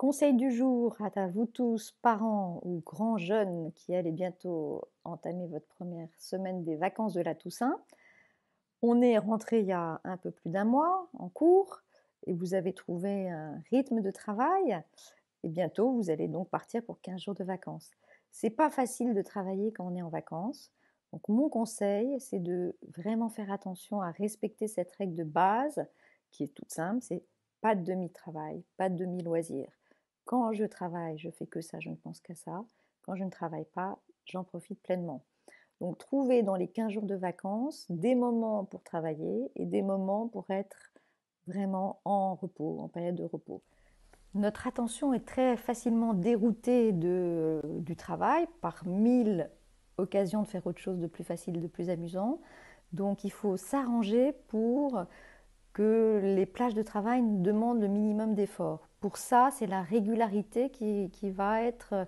Conseil du jour à vous tous, parents ou grands jeunes qui allez bientôt entamer votre première semaine des vacances de la Toussaint. On est rentré il y a un peu plus d'un mois en cours et vous avez trouvé un rythme de travail et bientôt vous allez donc partir pour 15 jours de vacances. C'est pas facile de travailler quand on est en vacances. Donc mon conseil, c'est de vraiment faire attention à respecter cette règle de base qui est toute simple, c'est pas de demi-travail, pas de demi-loisir. Quand je travaille, je fais que ça, je ne pense qu'à ça. Quand je ne travaille pas, j'en profite pleinement. Donc trouver dans les 15 jours de vacances des moments pour travailler et des moments pour être vraiment en repos, en période de repos. Notre attention est très facilement déroutée du travail par 1000 occasions de faire autre chose de plus facile, de plus amusant. Donc il faut s'arranger pour que les plages de travail demandent le minimum d'efforts. Pour ça, c'est la régularité qui va être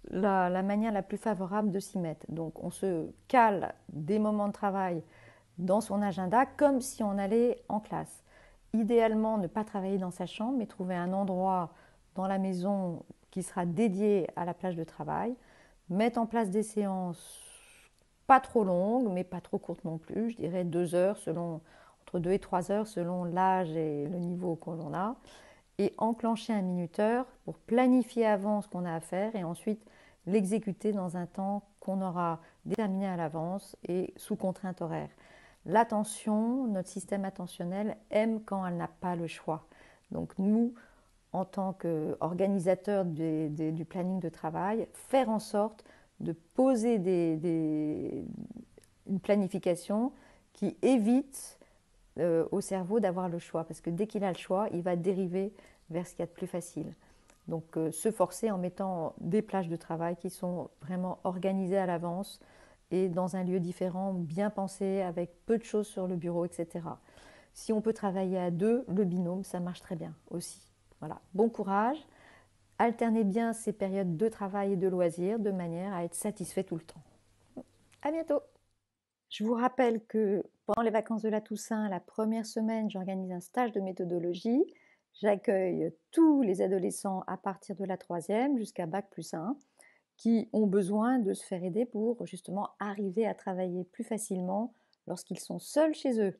la manière la plus favorable de s'y mettre. Donc on se cale des moments de travail dans son agenda comme si on allait en classe. Idéalement, ne pas travailler dans sa chambre, mais trouver un endroit dans la maison qui sera dédié à la plage de travail. Mettre en place des séances pas trop longues, mais pas trop courtes non plus. Je dirais 2 heures, entre 2 et 3 heures, selon l'âge et le niveau que l'on a. Et enclencher un minuteur pour planifier avant ce qu'on a à faire et ensuite l'exécuter dans un temps qu'on aura déterminé à l'avance et sous contrainte horaire. L'attention, notre système attentionnel aime quand elle n'a pas le choix. Donc nous, en tant qu'organisateurs du planning de travail, faire en sorte de poser une planification qui évite au cerveau d'avoir le choix. Parce que dès qu'il a le choix, il va dériver vers ce qu'il y a de plus facile. Donc se forcer en mettant des plages de travail qui sont vraiment organisées à l'avance et dans un lieu différent, bien pensé, avec peu de choses sur le bureau, etc. Si on peut travailler à deux, le binôme, ça marche très bien aussi. Voilà, bon courage. Alternez bien ces périodes de travail et de loisirs de manière à être satisfait tout le temps. À bientôt. Je vous rappelle que pendant les vacances de la Toussaint, la première semaine, j'organise un stage de méthodologie. J'accueille tous les adolescents à partir de la troisième jusqu'à Bac+1 qui ont besoin de se faire aider pour justement arriver à travailler plus facilement lorsqu'ils sont seuls chez eux.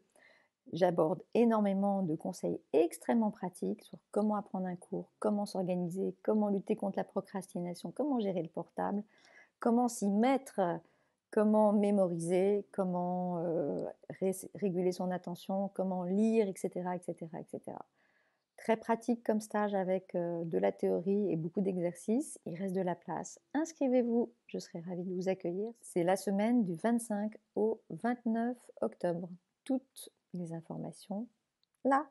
J'aborde énormément de conseils extrêmement pratiques sur comment apprendre un cours, comment s'organiser, comment lutter contre la procrastination, comment gérer le portable, comment s'y mettre, comment mémoriser, comment réguler son attention, comment lire, etc., etc., etc. Très pratique comme stage avec de la théorie et beaucoup d'exercices. Il reste de la place. Inscrivez-vous, je serai ravie de vous accueillir. C'est la semaine du 25 au 29 octobre. Toutes les informations là.